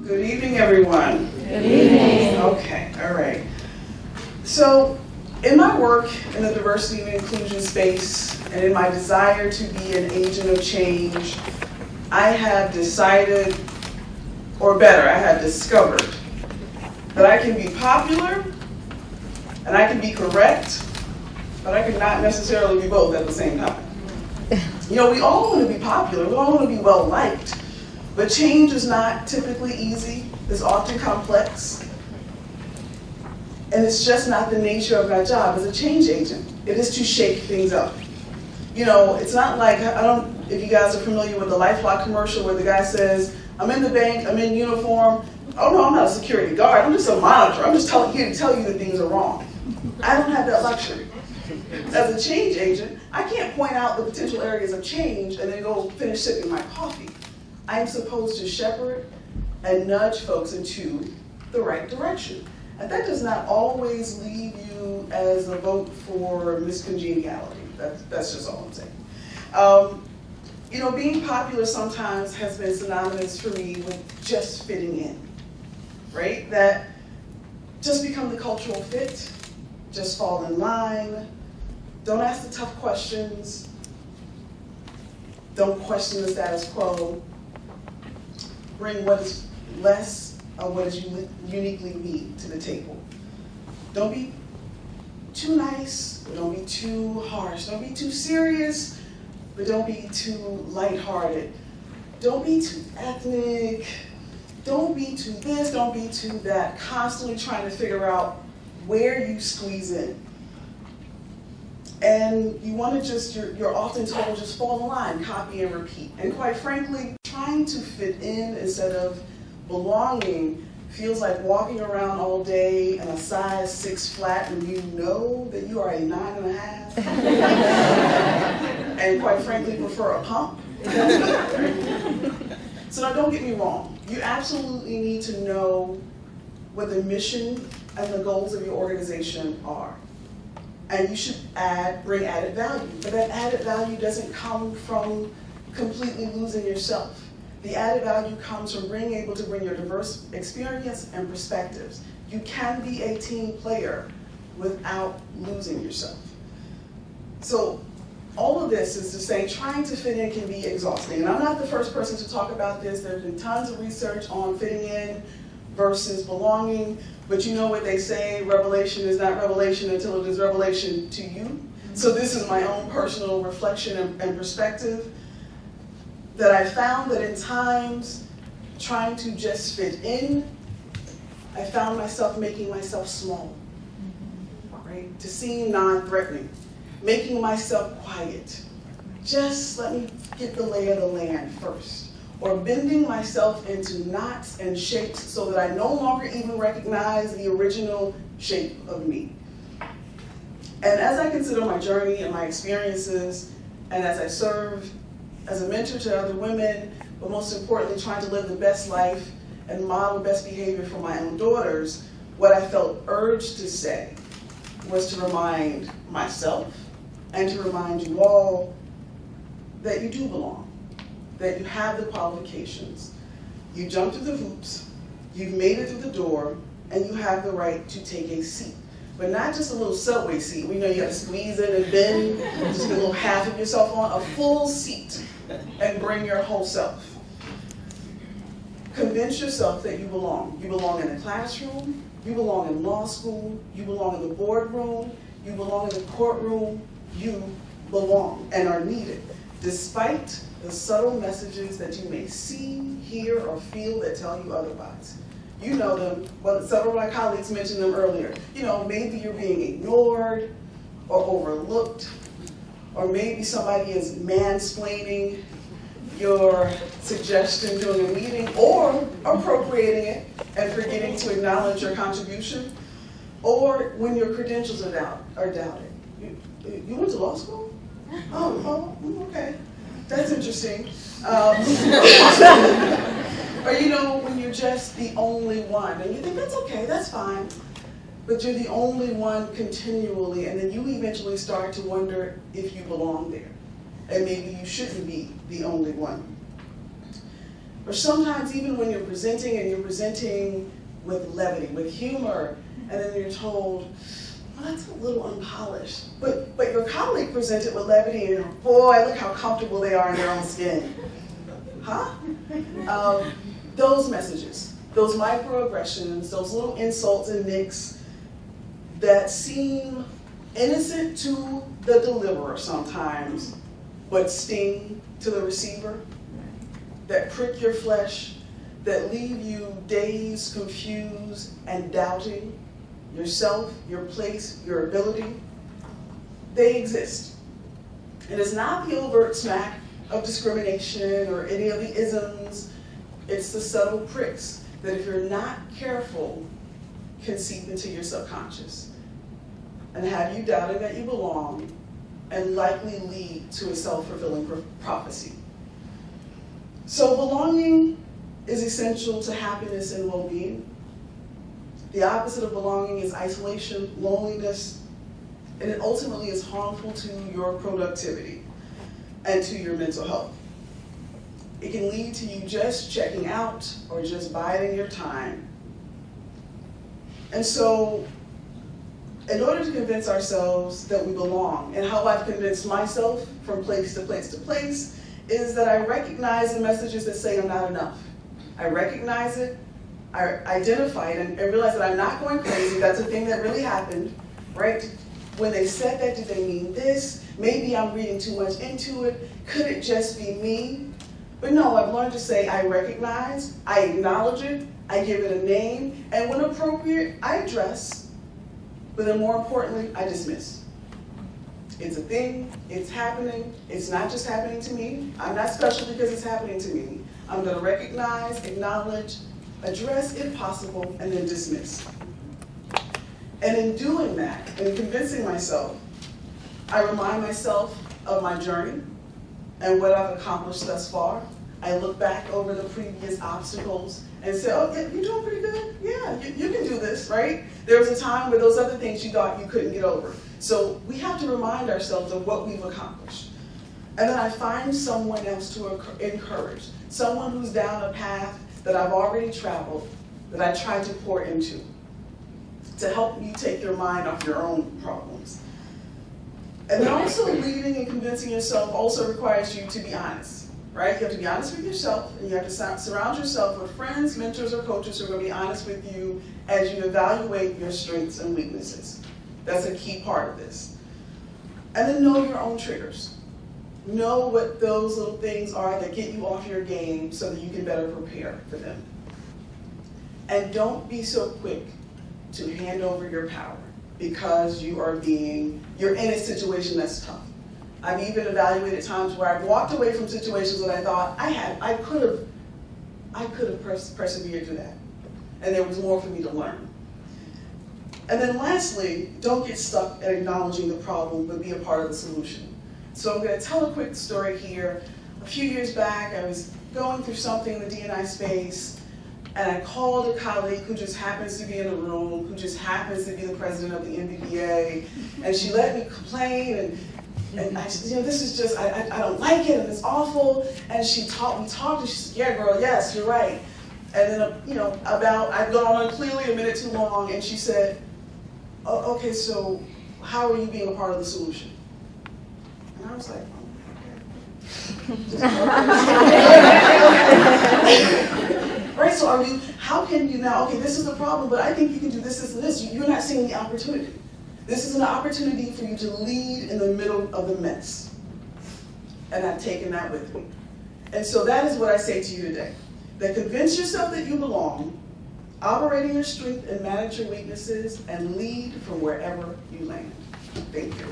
Good evening, everyone. Good evening. Okay, all right. So, in my work in the diversity and inclusion space, and in my desire to be an agent of change, I have decided, or better, I have discovered that I can be popular and I can be correct, but I cannot necessarily be both at the same time. You know, we all want to be popular, we all want to be well liked, but change is not typically easy, it's often complex, and it's just not the nature of my job as a change agent. It is to shake things up. You know, it's not like, I don't, if you guys are familiar with the LifeLock commercial where the guy says, I'm in the bank, I'm in uniform, oh no, I'm not a security guard, I'm just a monitor, I'm just here to tell you that things are wrong. I don't have that luxury. As a change agent, I can't point out the potential areas of change and then go finish sipping my coffee. I am supposed to shepherd and nudge folks into the right direction. And that does not always leave you as a vote for miscongeniality. That's just all I'm saying. You know, being popular sometimes has been synonymous for me with just fitting in, right? That just become the cultural fit, just fall in line, don't ask the tough questions, don't question the status quo, bring what is less of what is uniquely me to the table. Don't be too nice, don't be too harsh, don't be too serious, but don't be too lighthearted. Don't be too ethnic, don't be too this, don't be too that, constantly trying to figure out where you squeeze in. And you want to just, you're often told, just fall in line, copy and repeat. And quite frankly, trying to fit in instead of belonging feels like walking around all day in a size 6 flat and you know that you are a 9.5. And quite frankly, prefer a pump. So now don't get me wrong. You absolutely need to know what the mission and the goals of your organization are. And you should bring added value. But that added value doesn't come from completely losing yourself. The added value comes from being able to bring your diverse experience and perspectives. You can be a team player without losing yourself. So all of this is to say trying to fit in can be exhausting. And I'm not the first person to talk about this. There's been tons of research on fitting in versus belonging. But you know what they say, revelation is not revelation until it is revelation to you. So this is my own personal reflection and perspective, that I found that in times trying to just fit in, I found myself making myself small, right? To seem non-threatening, making myself quiet. Just let me get the lay of the land first. Or bending myself into knots and shapes so that I no longer even recognize the original shape of me. And as I consider my journey and my experiences, and as I serve as a mentor to other women, but most importantly, trying to live the best life and model best behavior for my own daughters, what I felt urged to say was to remind myself and to remind you all that you do belong, that you have the qualifications. You jumped through the hoops, you've made it through the door, and you have the right to take a seat. But not just a little subway seat. We know you got to squeeze in and bend, just get a little half of yourself on, a full seat, and bring your whole self. Convince yourself that you belong. You belong in the classroom, you belong in law school, you belong in the boardroom, you belong in the courtroom, you belong and are needed, despite the subtle messages that you may see, hear, or feel that tell you otherwise. You know them, well, several of my colleagues mentioned them earlier. You know, maybe you're being ignored or overlooked, or maybe somebody is mansplaining your suggestion during a meeting, or appropriating it and forgetting to acknowledge your contribution, or when your credentials are doubted. You went to law school? Oh, okay. That's interesting. Or you know, when you're just the only one, and you think that's okay, that's fine, but you're the only one continually, and then you eventually start to wonder if you belong there, and maybe you shouldn't be the only one. Or sometimes even when you're presenting and you're presenting with levity, with humor, and then you're told, well, that's a little unpolished. But your colleague presented with levity and boy, look how comfortable they are in their own skin. Huh? Those messages, those microaggressions, those little insults and nicks that seem innocent to the deliverer sometimes, but sting to the receiver, that prick your flesh, that leave you dazed, confused, and doubting yourself, your place, your ability, they exist. It is not the overt smack of discrimination or any of the isms. It's the subtle pricks that, if you're not careful, can seep into your subconscious and have you doubting that you belong and likely lead to a self-fulfilling prophecy. So belonging is essential to happiness and well-being. The opposite of belonging is isolation, loneliness, and it ultimately is harmful to your productivity and to your mental health. It can lead to you just checking out or just biding your time. And so, in order to convince ourselves that we belong, and how I've convinced myself from place to place to place, is that I recognize the messages that say I'm not enough. I recognize it, I identify it, and realize that I'm not going crazy. That's a thing that really happened, right? When they said that, did they mean this? Maybe I'm reading too much into it. Could it just be me? But no, I've learned to say I recognize, I acknowledge it, I give it a name, and when appropriate, I address, but then more importantly, I dismiss. It's a thing, it's happening, it's not just happening to me. I'm not special because it's happening to me. I'm gonna recognize, acknowledge, address if possible, and then dismiss. And in doing that, and in convincing myself, I remind myself of my journey and what I've accomplished thus far. I look back over the previous obstacles and say, oh, yeah, you're doing pretty good. Yeah, you can do this, right? There was a time where those other things you thought you couldn't get over. So we have to remind ourselves of what we've accomplished. And then I find someone else to encourage, someone who's down a path that I've already traveled, that I try to pour into, to help you take your mind off your own problems. And then also leading and convincing yourself also requires you to be honest, right? You have to be honest with yourself, and you have to surround yourself with friends, mentors, or coaches who are going to be honest with you as you evaluate your strengths and weaknesses. That's a key part of this. And then know your own triggers. Know what those little things are that get you off your game so that you can better prepare for them. And don't be so quick to hand over your power because you're in a situation that's tough. I've even evaluated times where I've walked away from situations that I thought I could have persevered through that. And there was more for me to learn. And then lastly, don't get stuck at acknowledging the problem, but be a part of the solution. So I'm going to tell a quick story here. A few years back, I was going through something in the D&I space, and I called a colleague who just happens to be in the room, who just happens to be the president of the MBBA, and she let me complain, and I said, this is just, I don't like it, and it's awful, and we talked, and she said, yeah, girl, yes, you're right. And then, I'd gone on clearly a minute too long, and she said, oh, okay, so how are you being a part of the solution? And I was like, right, so how can you now, okay, this is the problem, but I think you can do this, this, and this. You're not seeing the opportunity. This is an opportunity for you to lead in the middle of the mess. And I've taken that with me. And so that is what I say to you today. That convince yourself that you belong, operate in your strength and manage your weaknesses, and lead from wherever you land. Thank you.